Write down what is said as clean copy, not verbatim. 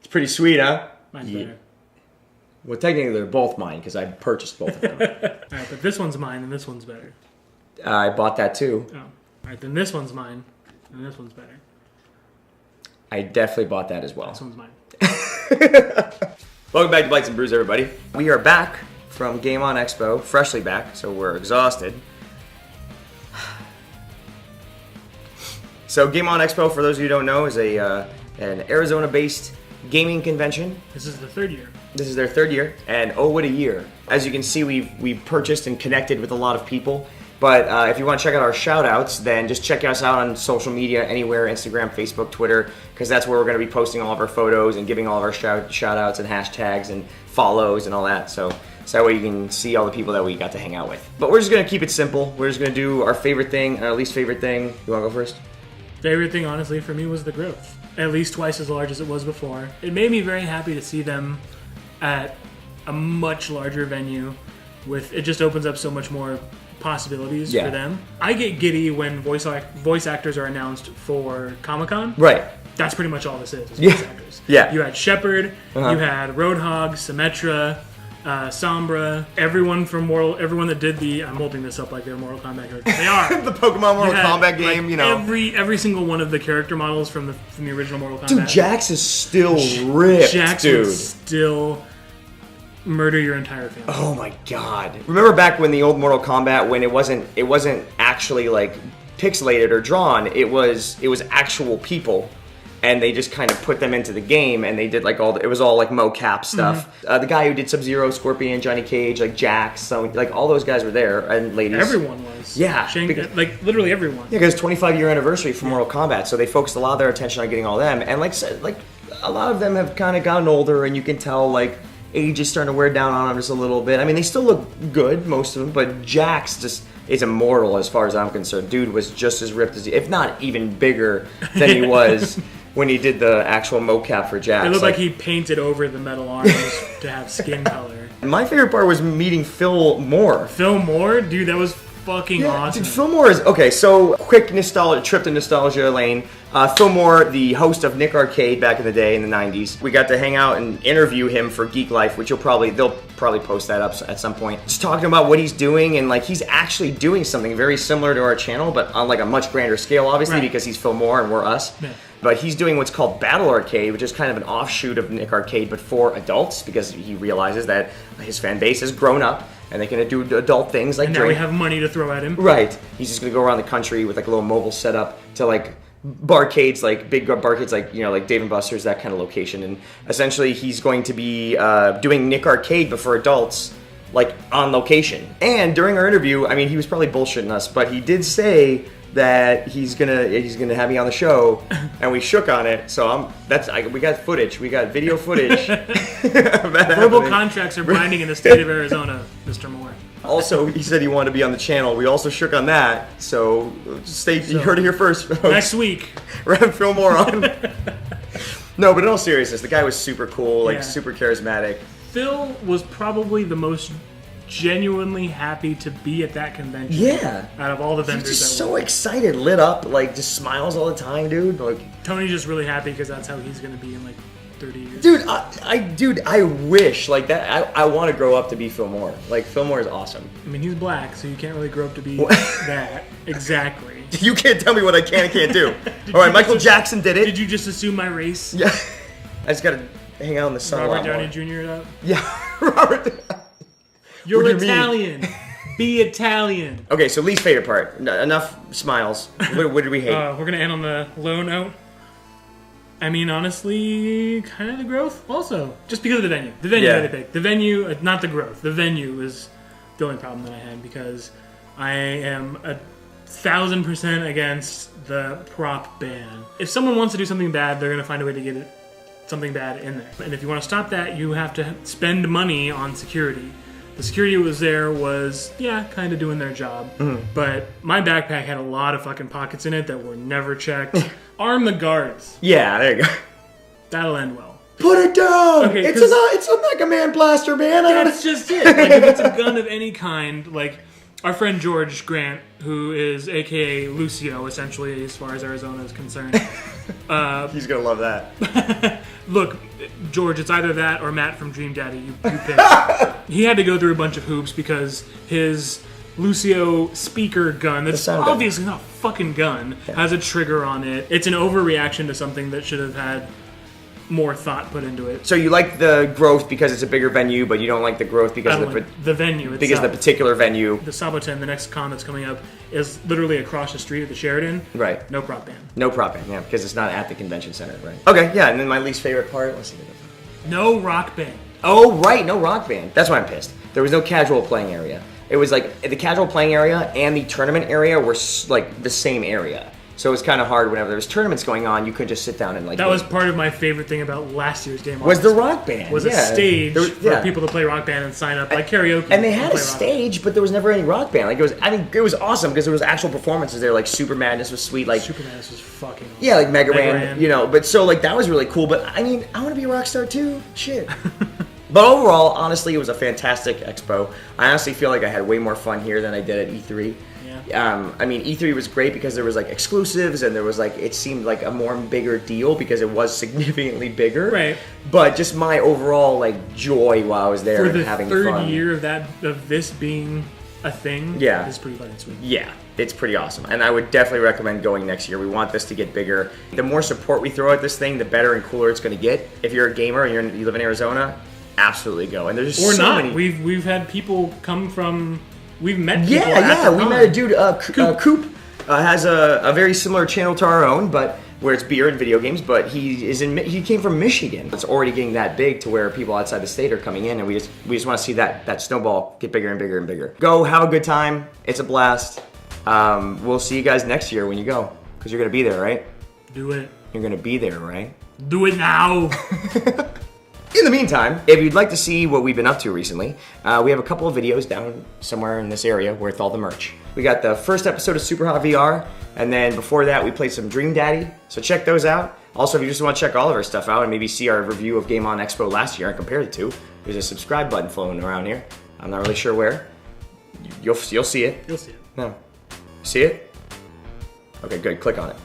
pretty sweet, huh? Mine's better. Well, technically they're both mine because I purchased both of them. Alright, but this one's mine and this one's better. I bought that too. Oh. Alright, then this one's mine and this one's better. I definitely bought that as well. This one's mine. Welcome back to Bytes and Brews, everybody. We are back from Game On Expo, freshly back, so we're exhausted. So Game On Expo, for those of you who don't know, is an Arizona-based gaming convention. This is the third year. This is their third year, and oh, what a year. As you can see, we've purchased and connected with a lot of people. But if you want to check out our shout-outs, then just check us out on social media, anywhere, Instagram, Facebook, Twitter, because that's where we're going to be posting all of our photos and giving all of our shout-outs and hashtags and follows and all that. So that way you can see all the people that we got to hang out with. But we're just going to keep it simple. We're just going to do our favorite thing and our least favorite thing. You want to go first? Favorite thing, honestly, for me was the growth. At least twice as large as it was before. It made me very happy to see them at a much larger venue. It just opens up so much more possibilities for them. I get giddy when voice actors are announced for Comic-Con. Right. That's pretty much all this is voice actors. Yeah. You had Shepard, you had Roadhog, Symmetra, Sombra, everyone that did I'm holding this up like they're Mortal Kombat characters. They are. The Pokemon Mortal Kombat game, like, you know. Every single one of the character models from the original Mortal Kombat. Dude, Jax is still ripped, Jax dude. would still murder your entire family. Oh my god. Remember back when the old Mortal Kombat, when it wasn't actually like pixelated or drawn, it was actual people, and they just kind of put them into the game, and they did like it was all like mocap stuff. The guy who did Sub-Zero, Scorpion, Johnny Cage, like Jax, so like all those guys were there, and ladies. Everyone was. Yeah. Like literally everyone. Yeah, because 25-year anniversary for Mortal Kombat, so they focused a lot of their attention on getting all them, and like a lot of them have kind of gotten older, and you can tell like age is starting to wear down on them just a little bit. I mean, they still look good, most of them, but Jax just is immortal as far as I'm concerned. Dude was just as ripped as if not even bigger than he was when he did the actual mocap for Jax. It looked like he painted over the metal arms to have skin color. My favorite part was meeting Phil Moore. Phil Moore? Dude, that was fucking awesome. Dude, Phil Moore is... Okay, so quick trip to nostalgia lane. Phil Moore, the host of Nick Arcade back in the day in the 90s. We got to hang out and interview him for Geek Life, which they'll probably post that up at some point. Just talking about what he's doing, and like he's actually doing something very similar to our channel, but on like a much grander scale, obviously, because he's Phil Moore and we're us. Yeah. But he's doing what's called Battle Arcade, which is kind of an offshoot of Nick Arcade, but for adults, because he realizes that his fan base has grown up, and they can do adult things like drink. And now we have money to throw at him. Right. He's just going to go around the country with like a little mobile setup to like barcades, like big barcades, like, you know, like Dave & Buster's, that kind of location. And essentially he's going to be doing Nick Arcade, but for adults, like on location. And during our interview, I mean, he was probably bullshitting us, but he did say that he's gonna have me on the show, and we shook on it. So we got footage, we got video footage. Verbal contracts are binding in the state of Arizona, Mr. Moore. Also, he said he wanted to be on the channel. We also shook on that. So you heard it here first, folks. Next week, we're having Phil Moore on. No, but in all seriousness, the guy was super cool, like super charismatic. Phil was probably the most genuinely happy to be at that convention. Yeah. Out of all the vendors. He's just so excited, lit up, like just smiles all the time, dude. Like Tony's just really happy because that's how he's gonna be in like 30 years. Dude, I wish like that. I want to grow up to be Phil Moore. Like Phil Moore is awesome. I mean, he's black, so you can't really grow up to be that. Exactly. You can't tell me what I can and can't do. All right, Michael Jackson did it. Did you just assume my race? Yeah. I just gotta hang out in the sun. Robert Downey Jr. Up? Yeah, Robert. You're Italian. Be Italian. Okay, so least favorite part. Enough smiles. What did we hate? We're going to end on the low note. I mean, honestly, kind of the growth also. Just because of the venue. The venue really big. The venue, not the growth. The venue is the only problem that I had because I am 1,000% against the prop ban. If someone wants to do something bad, they're going to find a way to get something bad in there. And if you want to stop that, you have to spend money on security. The security was there was, kind of doing their job. Mm-hmm. But my backpack had a lot of fucking pockets in it that were never checked. Arm the guards. Yeah, there you go. That'll end well. Put it down! Okay, it's a Mega Man blaster, man! That's just it. Like, if it's a gun of any kind, like, our friend George Grant, who is a.k.a. Lucio, essentially, as far as Arizona is concerned, He's gonna love that. Look, George, it's either that or Matt from Dream Daddy. You pick. He had to go through a bunch of hoops because his Lucio speaker gun, that's obviously not a fucking gun, has a trigger on it. It's an overreaction to something that should have had more thought put into it. So you like the growth because it's a bigger venue, but you don't like the growth because of the venue itself. Because of the particular venue. The Saboten, the next con that's coming up, is literally across the street at the Sheridan. Right. No prop band. No prop band, yeah, because it's not at the convention center, right? Okay, yeah, and then my least favorite part, let's see. No rock band. Oh, right, no rock band. That's why I'm pissed. There was no casual playing area. It was like the casual playing area and the tournament area were like the same area. So it was kind of hard whenever there was tournaments going on. You couldn't just sit down and like. That was part of my favorite thing about last year's game. Was the rock band? Was a stage for people to play rock band and sign up like karaoke. And they had a stage, but there was never any rock band. Like it was, I mean, it was awesome because there was actual performances there. Like Super Madness was sweet. Like Super Madness was fucking awesome. Yeah, like Mega Ran, you know. But so like that was really cool. But I mean, I want to be a rock star too. Shit. But overall, honestly, it was a fantastic expo. I honestly feel like I had way more fun here than I did at E3. I mean, E3 was great because there was like exclusives and there was like, it seemed like a more bigger deal because it was significantly bigger. Right. But just my overall like joy while I was there and having fun. For the third year of this being a thing, is pretty fucking sweet. Yeah, it's pretty awesome. And I would definitely recommend going next year. We want this to get bigger. The more support we throw at this thing, the better and cooler it's going to get. If you're a gamer and you live in Arizona, absolutely go. And there's or so not. many. We've had people come from. We've met people. Yeah. We met a dude. Coop has a very similar channel to our own, but where it's beer and video games. But he came from Michigan. It's already getting that big to where people outside the state are coming in, and we just want to see that snowball get bigger and bigger and bigger. Go have a good time. It's a blast. We'll see you guys next year when you go, because you're gonna be there, right? Do it. You're gonna be there, right? Do it now. In the meantime, if you'd like to see what we've been up to recently, we have a couple of videos down somewhere in this area with all the merch. We got the first episode of Super Hot VR, and then before that we played some Dream Daddy, so check those out. Also, if you just want to check all of our stuff out and maybe see our review of Game On Expo last year and compare the two, there's a subscribe button floating around here. I'm not really sure where. You'll see it. You'll see it. No. See it? Okay, good. Click on it.